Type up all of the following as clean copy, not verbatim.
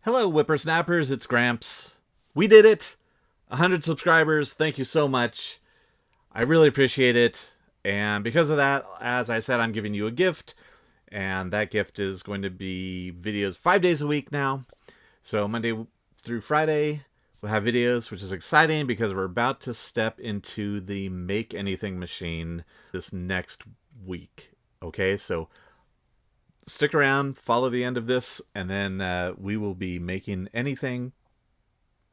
Hello, whippersnappers. It's Gramps. We did it. 100 subscribers. Thank you so much. I really appreciate it. And because of that, as I said, I'm giving you a gift. And that gift is going to be videos 5 days a week now. So Monday through Friday, we'll have videos, which is exciting because we're about to step into the Make Anything machine this next week. Okay, so stick around, follow the end of this, and then we will be making anything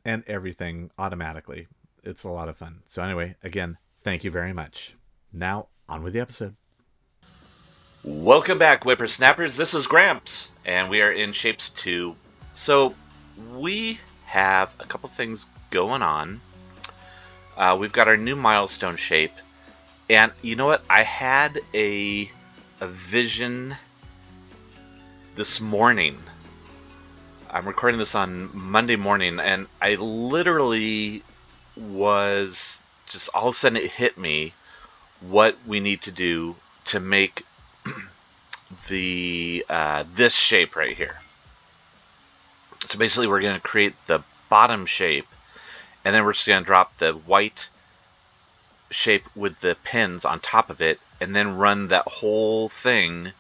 and everything automatically. It's a lot of fun. So anyway, again, thank you very much. Now, on with the episode. Welcome back, whippersnappers. This is Gramps, and we are in Shapez2. So, we have a couple things going on. We've got our new milestone shape, and you know what? I had a vision this morning. I'm recording this on Monday morning, and I literally was just all of a sudden it hit me what we need to do to make the this shape right here. So basically we're going to create the bottom shape, and then we're just going to drop the white shape with the pins on top of it, and then run that whole thing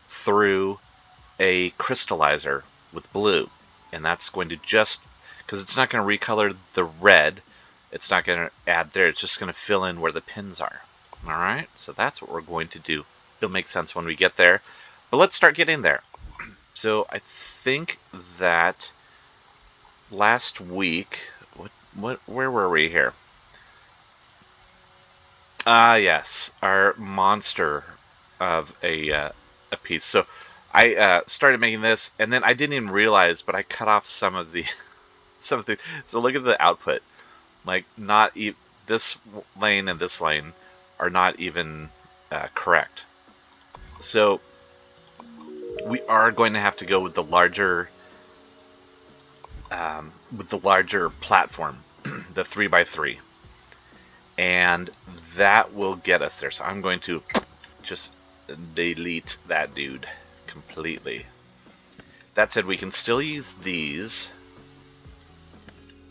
through a crystallizer with blue. And that's going to just, because it's not going to recolor the red, it's not going to add there, it's just going to fill in where the pins are. Alright, so that's what we're going to do. It'll make sense when we get there, but let's start getting there. So I think that last week, where were we here? Yes, our monster of a piece. So I started making this, and then I didn't even realize, but I cut off some of the something. So look at the output. Like, this lane and this lane are not even correct. So we are going to have to go with the larger platform, the 3x3, and that will get us there. So I'm going to just delete that dude completely. That said, we can still use these,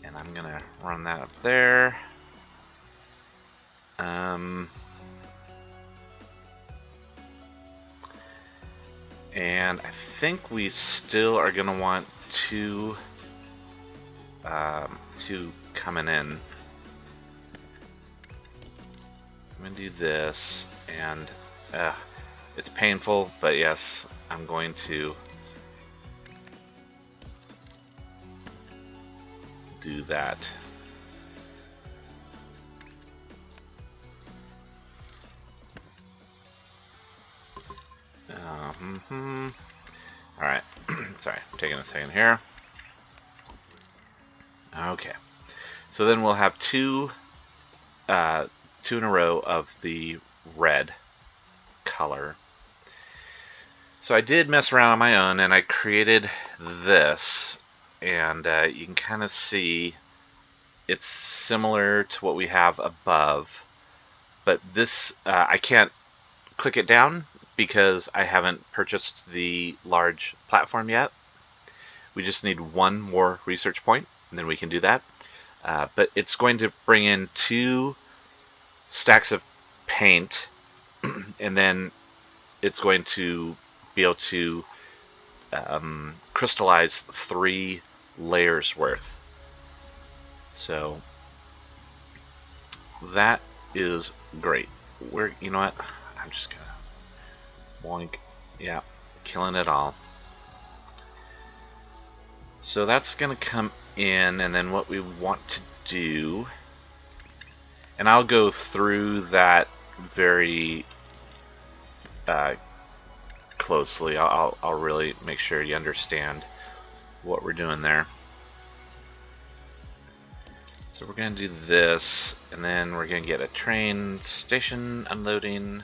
and I'm gonna run that up there. And I think we still are gonna want two coming in. I'm gonna do this, and it's painful, but yes, I'm going to do that. Alright, sorry, taking a second here. Okay, so then we'll have two in a row of the red color. So I did mess around on my own, and I created this, and you can kind of see it's similar to what we have above, but this I can't click it down because I haven't purchased the large platform yet. We just need one more research point, and then we can do that. But it's going to bring in 2 stacks of paint, and then it's going to be able to crystallize 3 layers worth. So that is great. You know what? I'm just gonna boink. Yeah, killing it all. So that's gonna come in, and then what we want to do, and I'll go through that very closely. I'll really make sure you understand what we're doing there. So we're going to do this, and then we're going to get a train station unloading.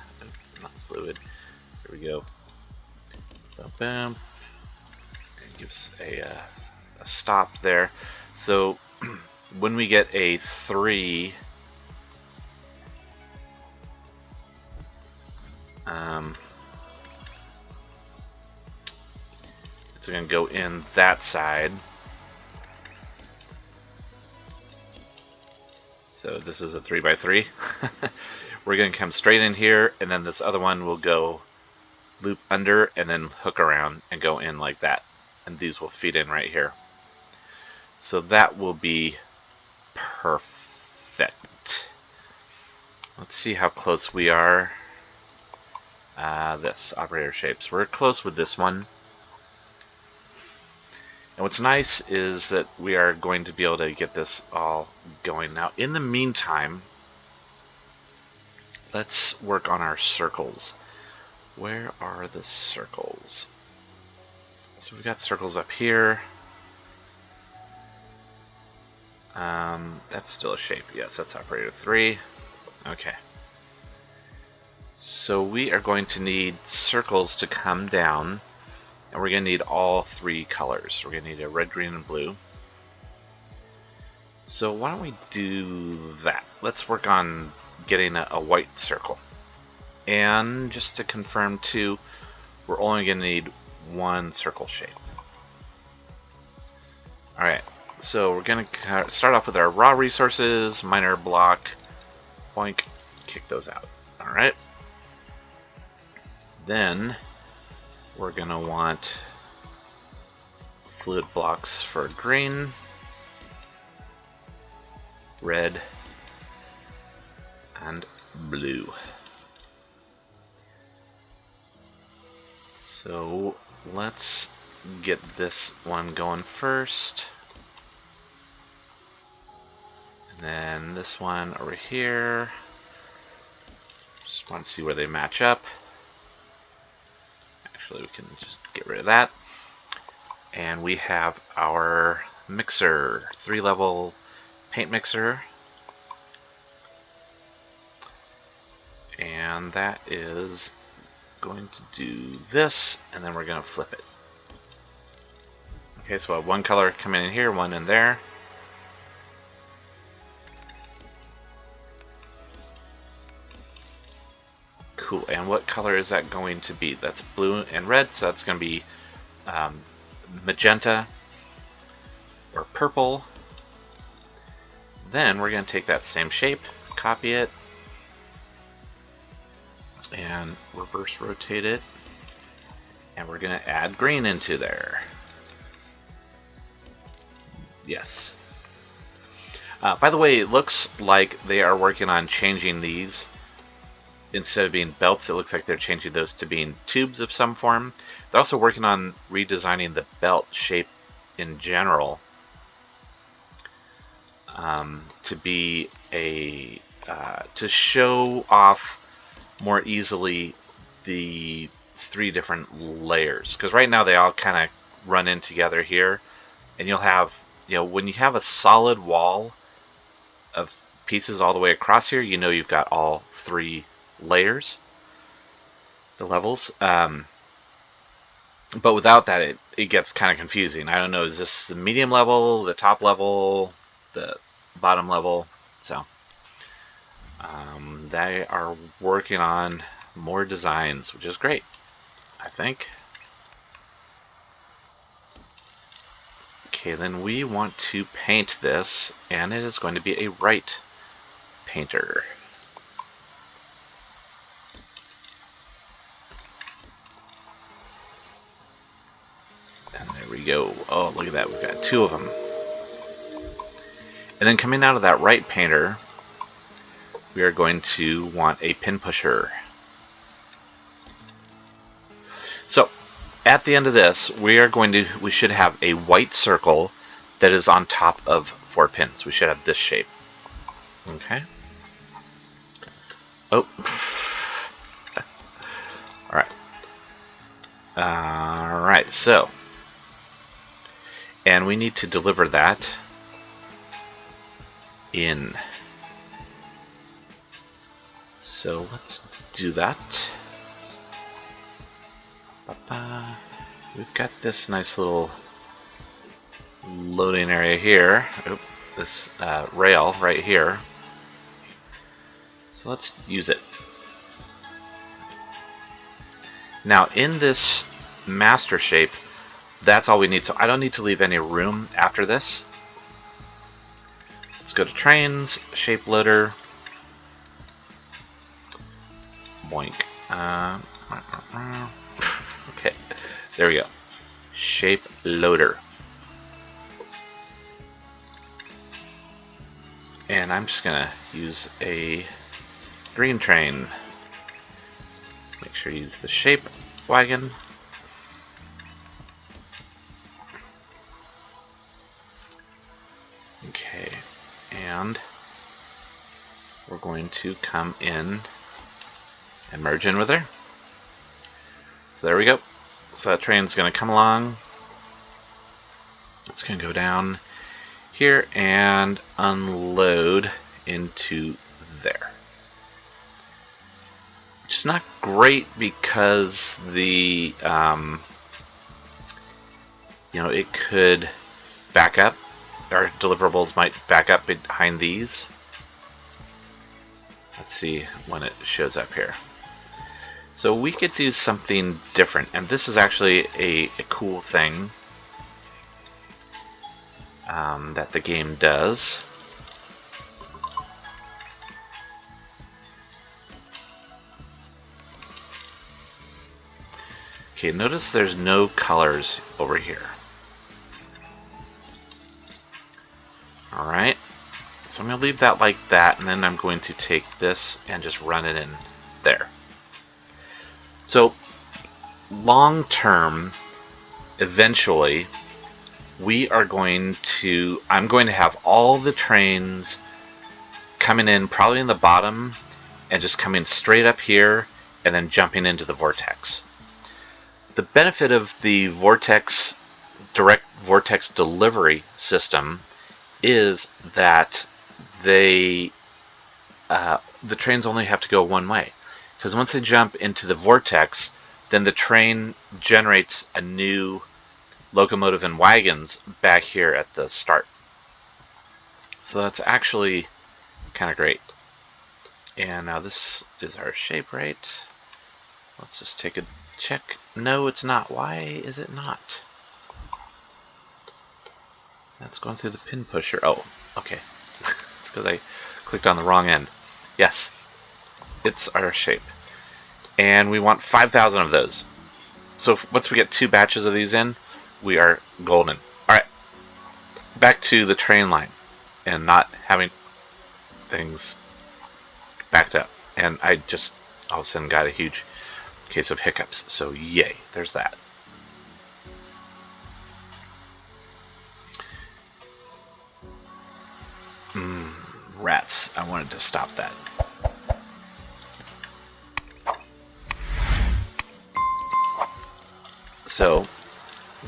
Not fluid. There we go. Boom, boom. It gives a stop there. So when we get a 3, it's going to go in that side. So this is a 3x3. We're going to come straight in here, and then this other one will go loop under and then hook around and go in like that. And these will feed in right here. So that will be perfect. Let's see how close we are. This operator shapes. We're close with this one. And what's nice is that we are going to be able to get this all going. Now, in the meantime, let's work on our circles. Where are the circles? So we've got circles up here. That's still a shape. Yes, that's operator 3. Okay. So we are going to need circles to come down, and we're going to need all 3 colors. We're going to need a red, green, and blue. So why don't we do that? Let's work on getting a white circle. And just to confirm too, we're only going to need 1 circle shape. Alright, so we're going to start off with our raw resources, miner block, boink, kick those out. Alright. Then we're going to want fluid blocks for green, red, and blue. So let's get this one going first. And then this one over here. Just want to see where they match up. Actually, we can just get rid of that. And we have our mixer, 3-level paint mixer. And that is going to do this, and then we're going to flip it. Okay, so I have 1 color coming in here, 1 in there. Cool, and what color is that going to be? That's blue and red, so that's going to be magenta or purple. Then we're going to take that same shape, copy it, and reverse rotate it, and we're going to add green into there. Yes. By the way, it looks like they are working on changing these. Instead of being belts, it looks like they're changing those to being tubes of some form. They're also working on redesigning the belt shape in general to be a to show off more easily the 3 different layers, because right now they all kind of run in together here, and you'll have, you know, when you have a solid wall of pieces all the way across here, you know you've got all 3 layers, the levels, but without that it gets kind of confusing. I don't know, is this the medium level, the top level, the bottom level? So they are working on more designs, which is great, I think. Okay, then we want to paint this, and it is going to be a right painter. And there we go. Oh, look at that. We've got 2 of them. And then coming out of that right painter, we are going to want a pin pusher. So at the end of this, we should have a white circle that is on top of 4 pins. We should have this shape. Okay. Oh. Alright. Alright, so. And we need to deliver that in. So let's do that. We've got this nice little loading area here. Oop, this rail right here. So let's use it. Now in this master shape, that's all we need. So I don't need to leave any room after this. Let's go to trains, shape loader. Boink. Okay, there we go. Shape loader. And I'm just gonna use a green train. Make sure you use the shape wagon. Okay, and we're going to come in and merge in with her. So there we go. So that train's going to come along. It's going to go down here and unload into there. Which is not great because the it could back up. Our deliverables might back up behind these. Let's see when it shows up here. So we could do something different, and this is actually a cool thing that the game does. Okay, notice there's no colors over here. Alright, so I'm going to leave that like that, and then I'm going to take this and just run it in there. So, long term, eventually, I'm going to have all the trains coming in probably in the bottom and just coming straight up here and then jumping into the vortex. The benefit of the direct vortex delivery system is that the trains only have to go one way. Because once they jump into the vortex, then the train generates a new locomotive and wagons back here at the start. So that's actually kind of great. And now this is our shape, right? Let's just take a check. No, it's not. Why is it not? That's going through the pin pusher. Oh, okay. It's because I clicked on the wrong end. Yes, it's our shape. And we want 5,000 of those. So once we get 2 batches of these in, we are golden. Alright, back to the train line and not having things backed up. And I just all of a sudden got a huge case of hiccups. So yay, there's that. Rats. I wanted to stop that. So,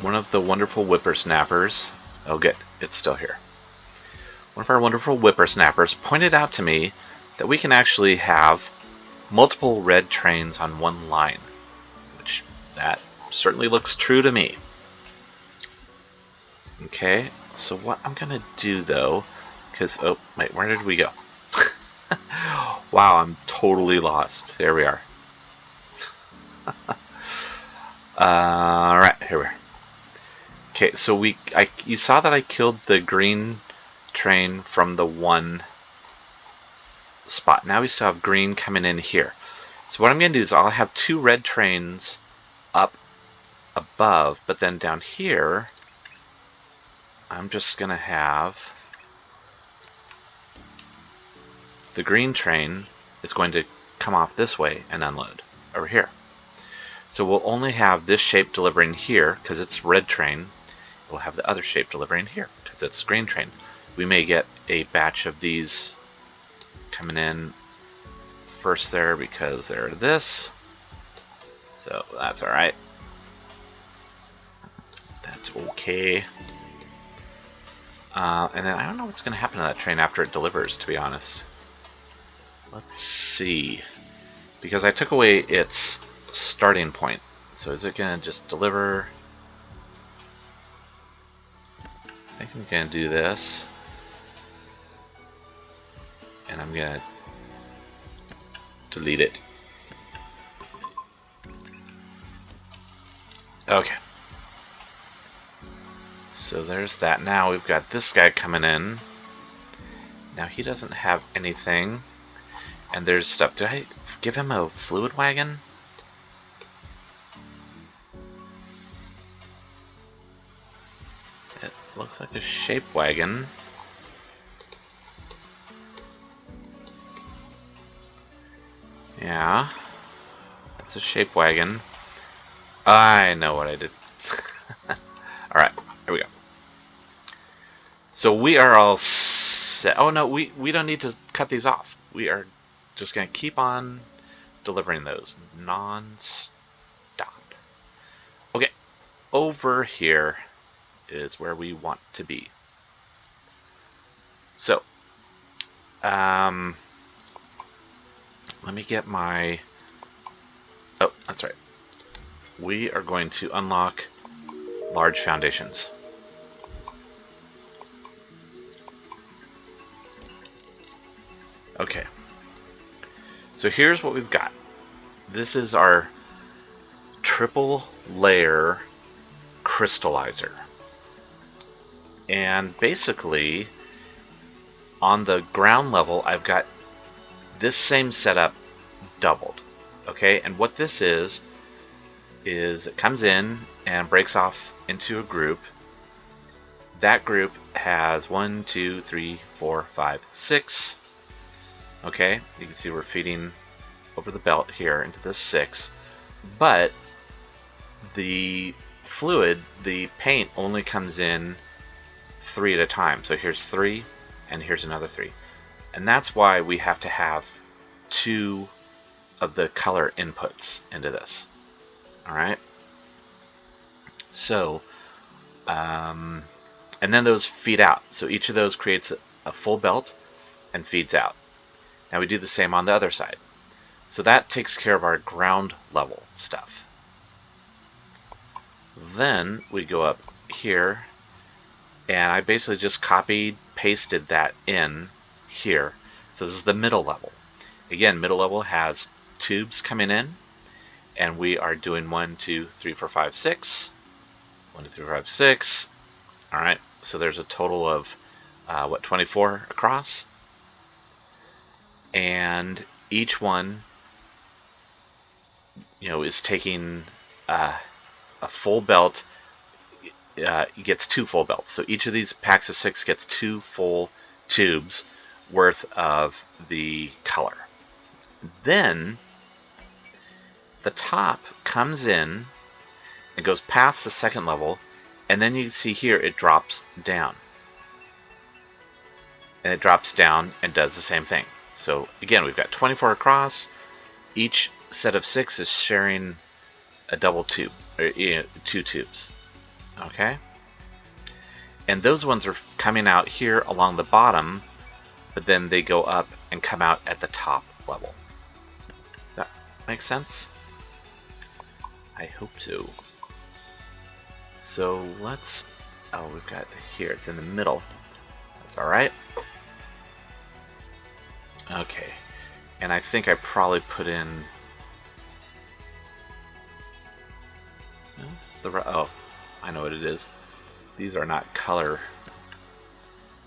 one of the wonderful whippersnappers, oh good, it's still here. One of our wonderful whippersnappers pointed out to me that we can actually have multiple red trains on one line, which that certainly looks true to me. Okay, so what I'm gonna do though, because, oh, wait, where did we go? Wow, I'm totally lost. There we are. Alright, here we are. Okay, so you saw that I killed the green train from the one spot. Now we still have green coming in here. So what I'm going to do is I'll have 2 red trains up above, but then down here, I'm just going to have the green train is going to come off this way and unload over here. So we'll only have this shape delivering here because it's red train. We'll have the other shape delivering here because it's green train. We may get a batch of these coming in first there because they're this. So that's alright. That's okay. And then I don't know what's going to happen to that train after it delivers, to be honest. Let's see. Because I took away its starting point. So is it going to just deliver? I think I'm going to do this. And I'm going to delete it. Okay. So there's that. Now we've got this guy coming in. Now he doesn't have anything. And there's stuff. Did I give him a fluid wagon? It looks like a shape wagon. Yeah. It's a shape wagon. I know what I did. Alright, here we go. So we are all set. Oh no, we don't need to cut these off. We are just going to keep on delivering those non-stop. Okay, over here is where we want to be. So, let me get my... Oh, that's right. We are going to unlock large foundations. Okay. So here's what we've got. This is our triple layer crystallizer. And basically, on the ground level, I've got this same setup doubled. Okay, and what this is it comes in and breaks off into a group. That group has 1, 2, 3, 4, 5, 6. Okay, you can see we're feeding over the belt here into this 6. But the fluid, the paint, only comes in 3 at a time. So here's 3, and here's another 3. And that's why we have to have 2 of the color inputs into this. Alright? So, and then those feed out. So each of those creates a full belt and feeds out. Now we do the same on the other side. So that takes care of our ground level stuff. Then we go up here, and I basically just copied, pasted that in here. So this is the middle level. Again, middle level has tubes coming in, and we are doing 1, 2, 3, 4, 5, 6. 1, 2, 3, 4, 5, 6. All right, so there's a total of 24 across, and each one, is taking a full belt. Gets 2 full belts. So each of these packs of 6 gets 2 full tubes worth of the color. Then the top comes in and goes past the second level, and then you can see here it drops down. And it drops down and does the same thing. So again, we've got 24 across. Each set of 6 is sharing a double tube, or 2 tubes. Okay? And those ones are coming out here along the bottom, but then they go up and come out at the top level. That makes sense? I hope so. So let's... Oh, we've got here. It's in the middle. That's alright. Okay. And I think I probably put in... That's the... Oh, I know what it is. These are not color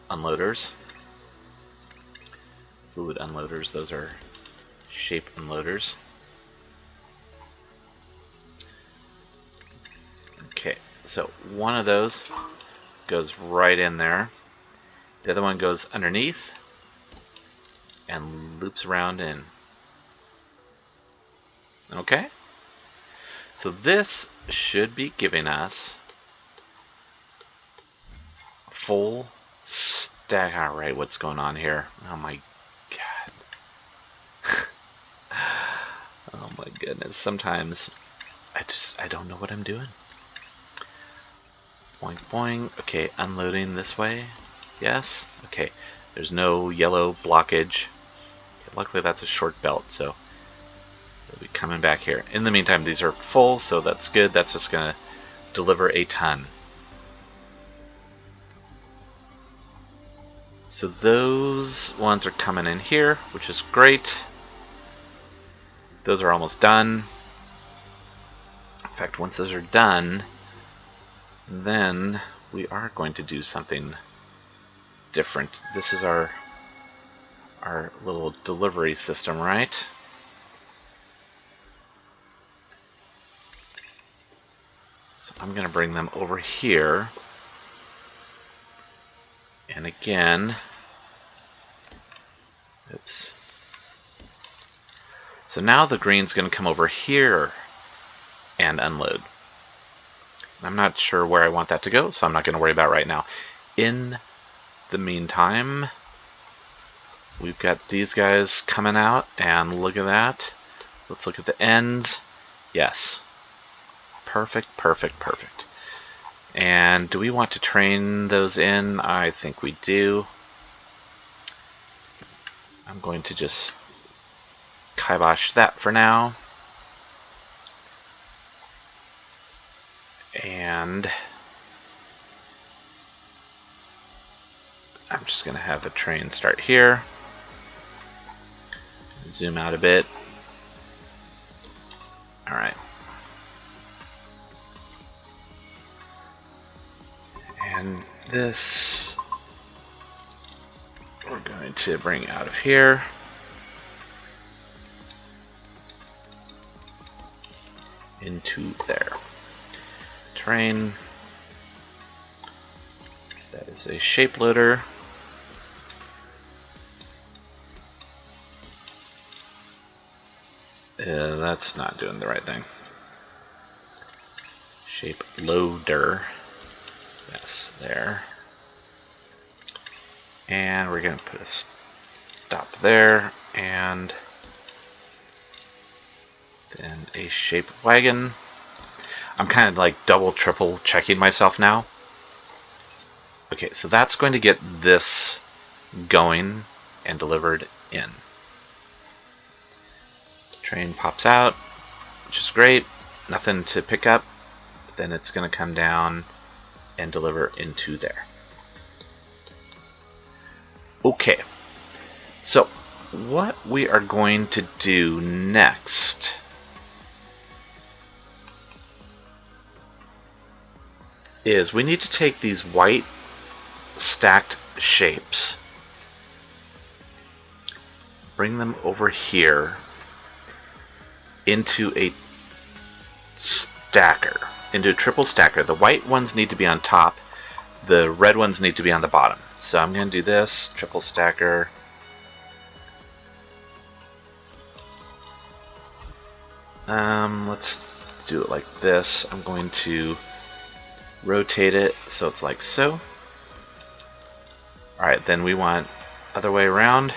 unloaders. Fluid unloaders. Those are shape unloaders. Okay, so one of those goes right in there. The other one goes underneath and loops around in. Okay? So this should be giving us a full stack. Alright, what's going on here? Oh my god. Oh my goodness. Sometimes I don't know what I'm doing. Boing boing. Okay, unloading this way. Yes. Okay. There's no yellow blockage. Okay, luckily that's a short belt, so it'll be coming back here. In the meantime, these are full, so that's good. That's just gonna deliver a ton. So those ones are coming in here, which is great. Those are almost done. In fact, once those are done, then we are going to do something different. This is our our little delivery system, right? So I'm going to bring them over here. And again, oops. So now the green's going to come over here and unload. I'm not sure where I want that to go, so I'm not going to worry about it right now. In the meantime, we've got these guys coming out, and look at that. Let's look at the ends. Yes. Perfect, perfect, perfect. And do we want to train those in? I think we do. I'm going to just kibosh that for now. And I'm just going to have the train start here. Zoom out a bit. All right. And this we're going to bring out of here. Into there. Train. That is a shape loader. That's not doing the right thing. Shape loader. Yes, there. And we're going to put a stop there, and then a shape wagon. I'm kind of like double, triple checking myself now. Okay, so that's going to get this going and delivered in. Train pops out, which is great. Nothing to pick up. But then it's going to come down and deliver into there. Okay, so what we are going to do next is we need to take these white stacked shapes, bring them over here into a stacker, into a triple stacker. The white ones need to be on top, the red ones need to be on the bottom. So I'm going to do this, triple stacker. Let's do it like this. I'm going to rotate it so it's like so. Alright, then we want other way around.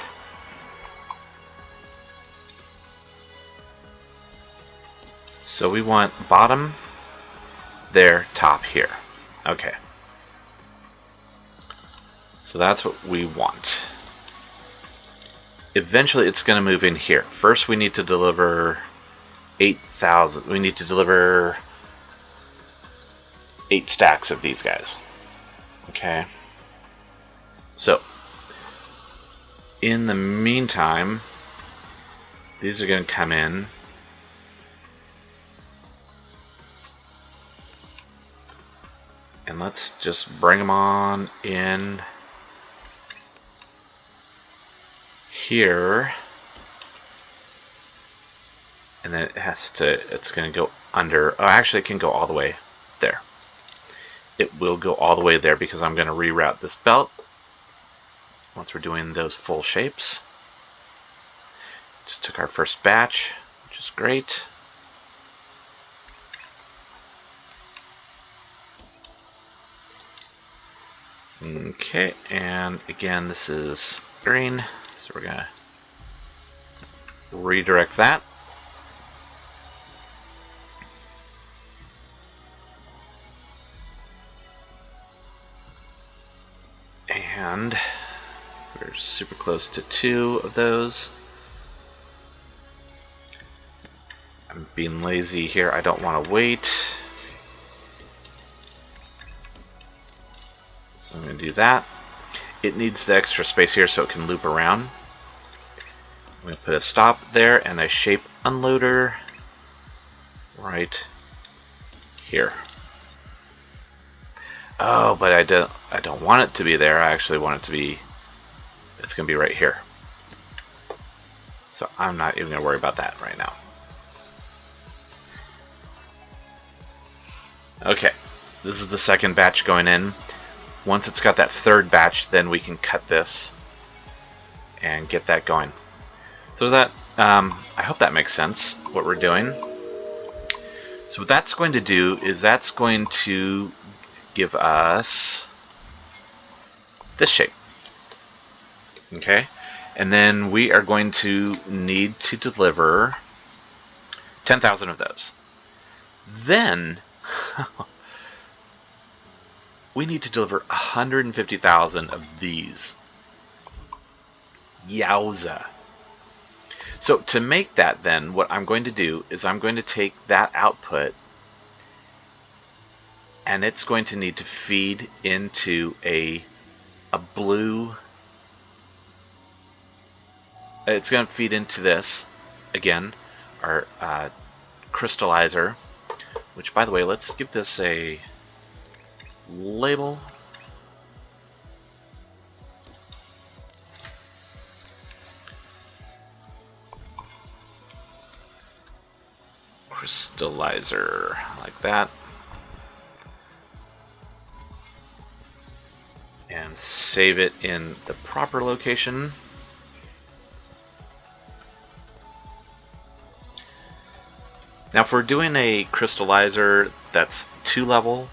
So we want bottom there, top here. Okay. So that's what we want. Eventually it's going to move in here. First we need to deliver 8,000. We need to deliver 8 stacks of these guys. Okay. So, in the meantime, these are going to come in. And let's just bring them on in here. And then it's going to go under. Oh, actually, it can go all the way there. It will go all the way there because I'm going to reroute this belt once we're doing those full shapes. Just took our first batch, which is great. Okay, and again, this is green, so we're going to redirect that. And we're super close to 2 of those. I'm being lazy here. I don't want to wait. So I'm going to do that. It needs the extra space here so it can loop around. I'm going to put a stop there and a shape unloader right here. Oh, but I don't want it to be there. I actually want it to be, it's going to be right here. So I'm not even going to worry about that right now. Okay, this is the second batch going in. Once it's got that third batch, then we can cut this and get that going. So that, I hope that makes sense, what we're doing. So what that's going to do is that's going to give us this shape. Okay, and then we are going to need to deliver 10,000 of those. Then we need to deliver 150,000 of these. Yowza. So to make that, then what I'm going to do is I'm going to take that output and it's going to need to feed into a blue. It's going to feed into this again, our crystallizer, which, by the way, let's give this a label. Crystallizer, like that. And save it in the proper location. Now, if we're doing a crystallizer that's 2 level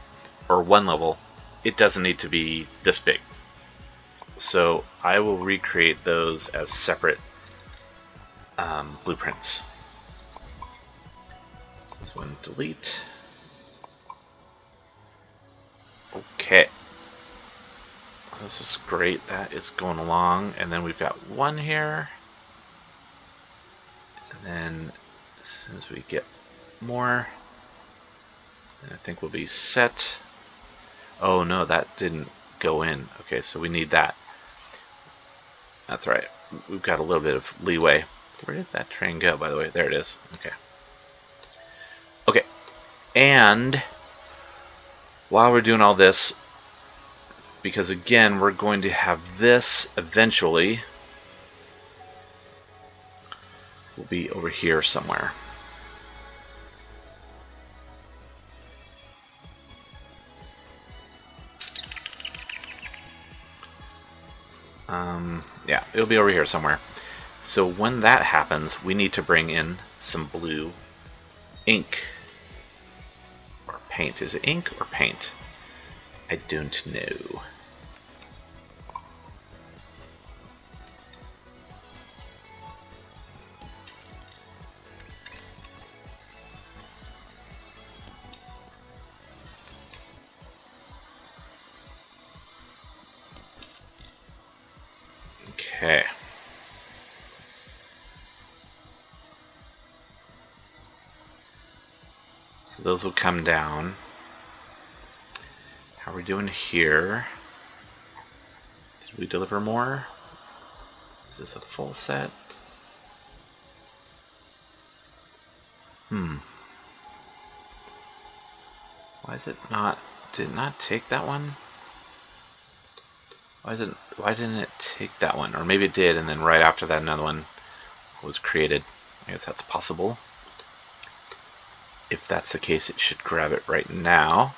or 1 level, it doesn't need to be this big. So I will recreate those as separate blueprints. This one, delete. Okay. This is great. That is going along. And then we've got one here. And then as soon as we get more, then I think we'll be set. Oh no, that didn't go in. Okay, so we need that. That's right. We've got a little bit of leeway. Where did that train go, by the way? There it is. Okay. Okay. And while we're doing all this, because again, we're going to have this eventually, will be over here somewhere. Yeah, it'll be over here somewhere. So when that happens, we need to bring in some blue ink. Or paint. Is it ink or paint? I don't know. Okay. So those will come down. How are we doing here? Did we deliver more? Is this a full set? Why is it not? Did it not take that one? Why didn't it take that one? Or maybe it did, and then right after that another one was created. I guess that's possible. If that's the case, it should grab it right now.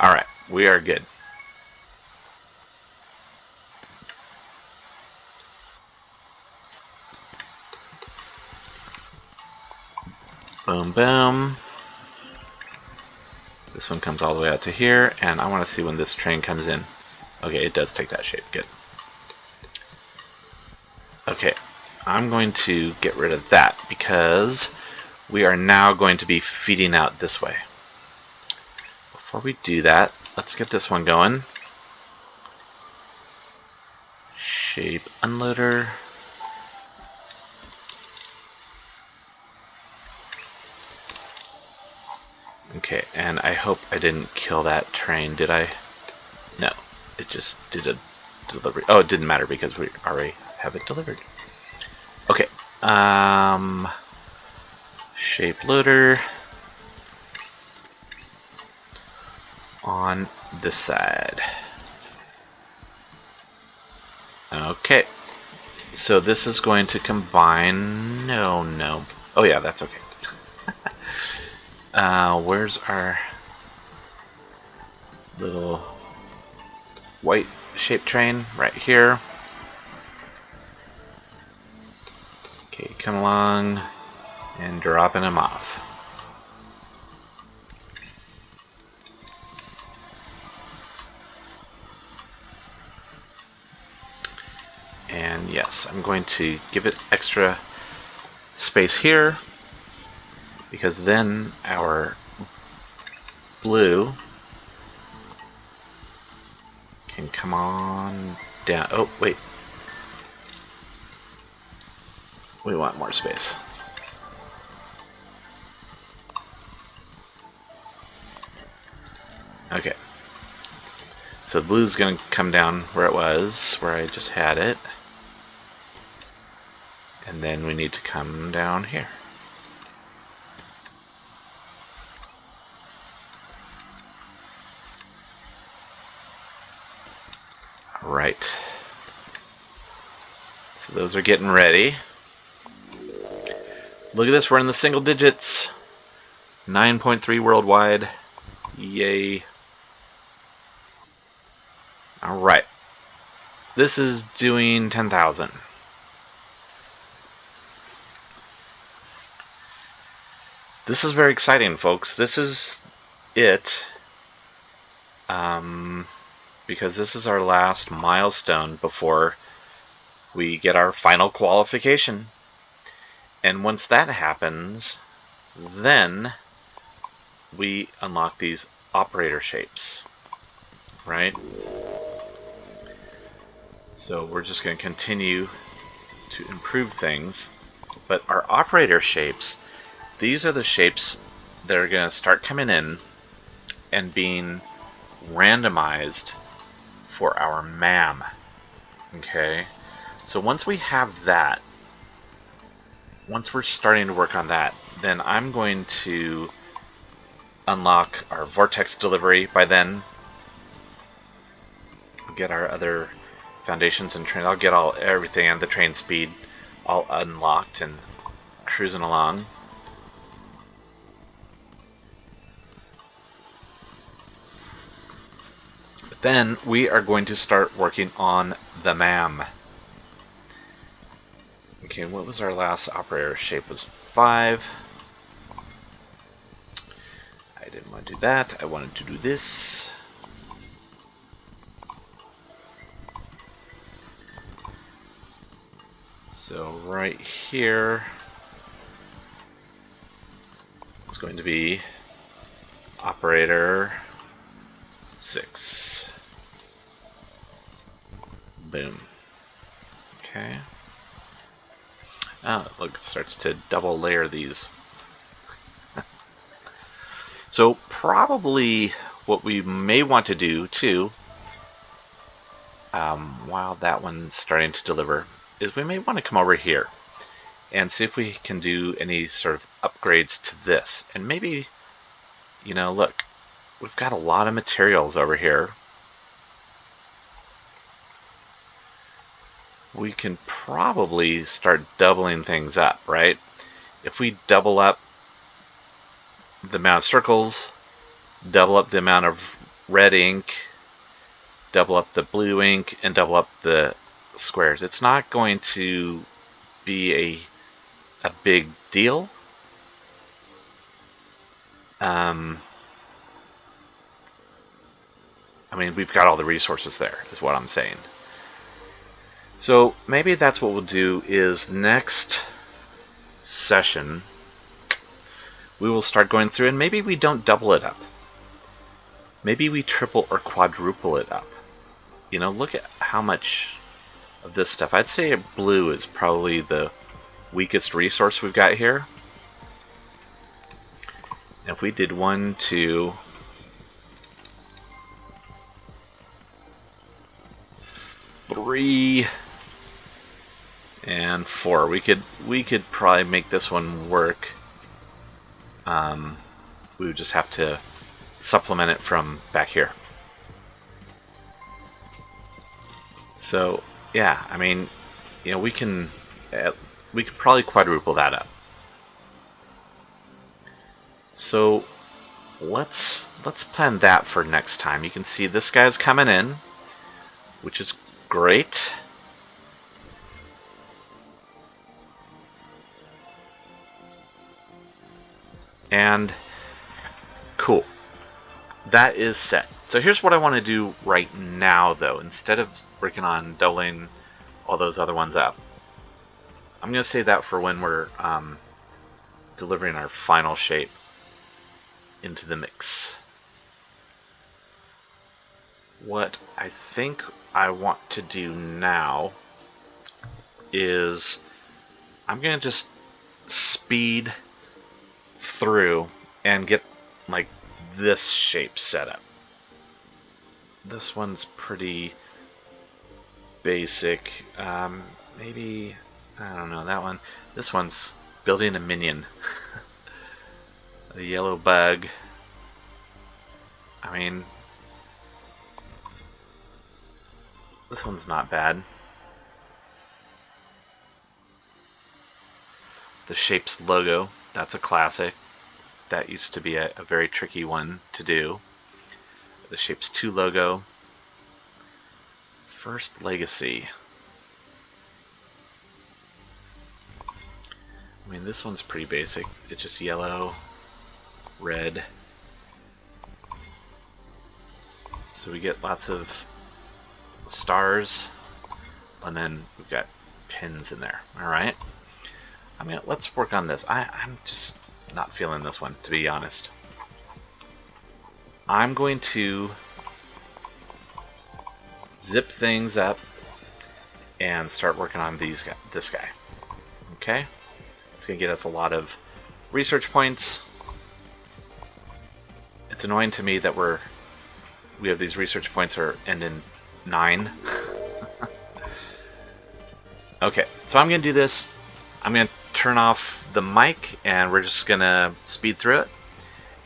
Alright, we are good. Boom, boom. This one comes all the way out to here, and I want to see when this train comes in. Okay, it does take that shape. Good. Okay, I'm going to get rid of that because we are now going to be feeding out this way. Before we do that, let's get this one going. Shape unloader. Okay, and I hope I didn't kill that train, did I? No, it just did a delivery. Oh, it didn't matter because we already have it delivered. Okay, shape loader on this side. Okay, So this is going to combine... No. Oh yeah, that's okay. Where's our little white shape train? Right here. Okay, come along and dropping him off. And yes, I'm going to give it extra space here, because then our blue can come on down. Oh, wait. We want more space. Okay. So the blue's going to come down where it was, where I just had it. And then we need to come down here. Alright. So those are getting ready. Look at this, we're in the single digits. 9.3 worldwide. Yay. Alright. This is doing 10,000. This is very exciting, folks. This is it. Because this is our last milestone before we get our final qualification. And once that happens, then we unlock these operator shapes, right? So we're just going to continue to improve things. But our operator shapes, these are the shapes that are going to start coming in and being randomized for our MAM. Okay? So once we have that, once we're starting to work on that, then I'm going to unlock our vortex delivery by then. Get our other foundations and train. I'll get everything and the train speed all unlocked and cruising along. But then we are going to start working on the MAM. Okay, what was our last operator shape? It was 5. I didn't want to do that. I wanted to do this. So right here is going to be operator 6. Boom. Okay. Oh, look, it starts to double layer these. So probably what we may want to do too, while that one's starting to deliver, is we may want to come over here and see if we can do any sort of upgrades to this. And maybe, you know, look, we've got a lot of materials over here. We can probably start doubling things up, right? If we double up the amount of circles, double up the amount of red ink, double up the blue ink, and double up the squares, it's not going to be a big deal. I mean, we've got all the resources there, is what I'm saying. So maybe that's what we'll do, is next session we will start going through, and maybe we don't double it up. Maybe we triple or quadruple it up. You know, look at how much of this stuff. I'd say blue is probably the weakest resource we've got here. And if we did 1, 2, 3, and 4, we could probably make this one work. We would just have to supplement it from back here. So yeah, I mean, you know, we can probably quadruple that up. So let's plan that for next time. You can see this guy's coming in, which is great. And cool. That is set. So here's what I want to do right now, though. Instead of working on doubling all those other ones up, I'm going to save that for when we're delivering our final shape into the mix. What I think I want to do now is I'm going to just speed through and get like this shape set up. This one's pretty basic. Maybe, I don't know, that one. This one's building a minion. The yellow bug. I mean, this one's not bad. The Shapez logo, that's a classic. That used to be a very tricky one to do. The Shapez2 logo. First Legacy. I mean, this one's pretty basic. It's just yellow, red. So we get lots of stars, and then we've got pins in there. All right. I mean, let's work on this. I'm just not feeling this one, to be honest. I'm going to zip things up and start working on this guy. Okay? It's going to get us a lot of research points. It's annoying to me that we have these research points that end in 9. Okay, so I'm going to do this. I'm going to turn off the mic and we're just going to speed through it.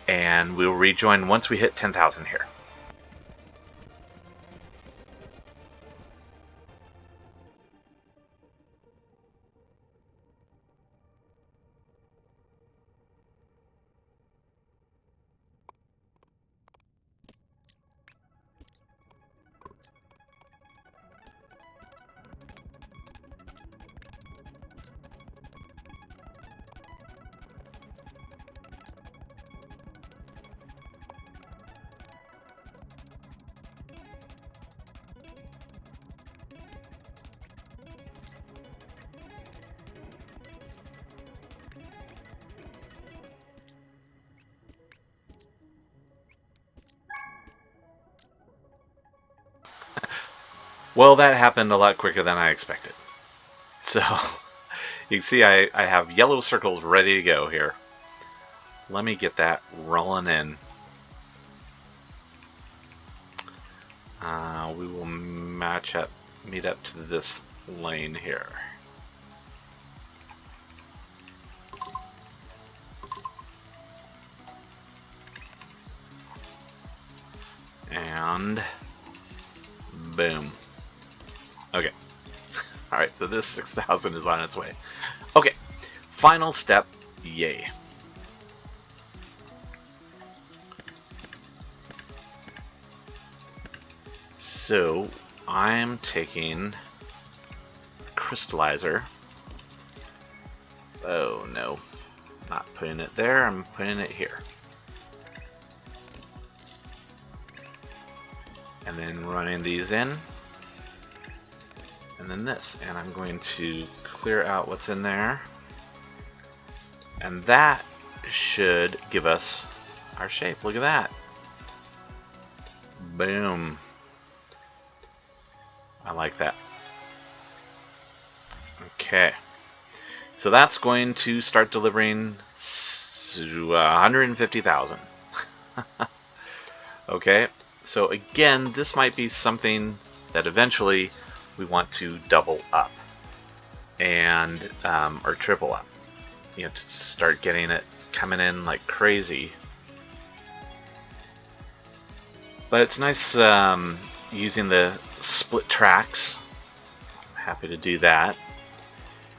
And we'll rejoin once we hit 10,000 here. Well, that happened a lot quicker than I expected. So, you can see I have yellow circles ready to go here. Let me get that rolling in. We will meet up to this lane here. And boom. Okay. Alright, so this 6,000 is on its way. Okay, final step. Yay. So, I'm taking a crystallizer. Oh no, not putting it there, I'm putting it here. And then running these in. And then this, and I'm going to clear out what's in there, and that should give us our shape. Look at that. Boom. I like that. Okay, so that's going to start delivering 150,000. Okay, so again, this might be something that eventually we want to double up and or triple up, you know, to start getting it coming in like crazy. But it's nice using the split tracks. I'm happy to do that.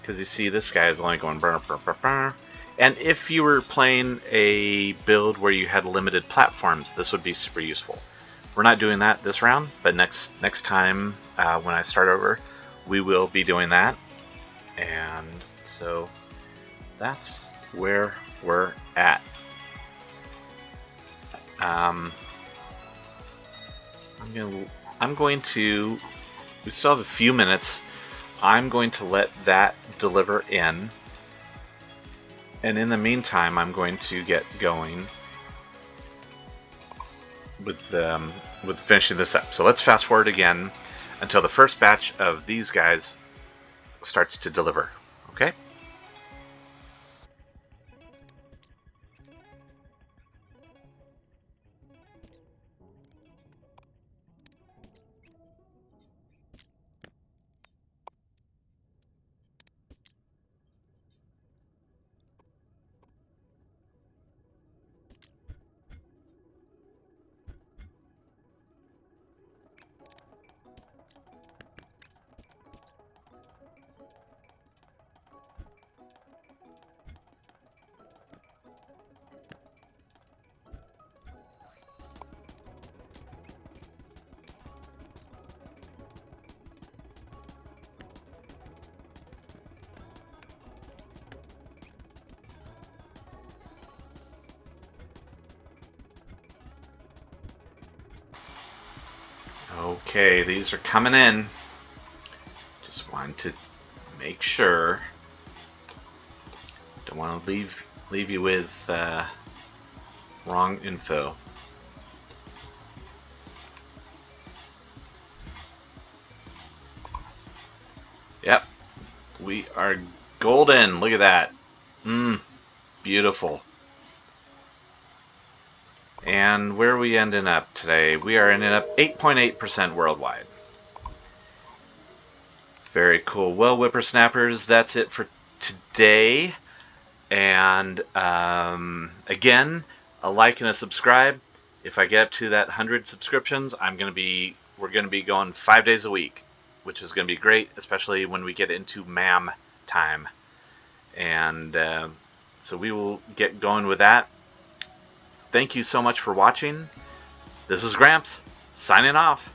because you see this guy is only going burr, burr, burr, burr. And if you were playing a build where you had limited platforms, this would be super useful. We're not doing that this round, but next time when I start over, we will be doing that. And so that's where we're at. I'm going to. We still have a few minutes. I'm going to let that deliver in. And in the meantime, I'm going to get going with finishing this up. So let's fast forward again until the first batch of these guys starts to deliver. Okay? Okay, these are coming in. Just wanted to make sure. Don't want to leave you with wrong info. Yep, we are golden. Look at that. Beautiful. And where are we ending up today? We are ending up 8.8% worldwide. Very cool. Well, whippersnappers, that's it for today. And again, a like and a subscribe. If I get up to that 100 subscriptions, we're going to be going 5 days a week, which is going to be great, especially when we get into MAM time. And so we will get going with that. Thank you so much for watching. This is Gramps, signing off.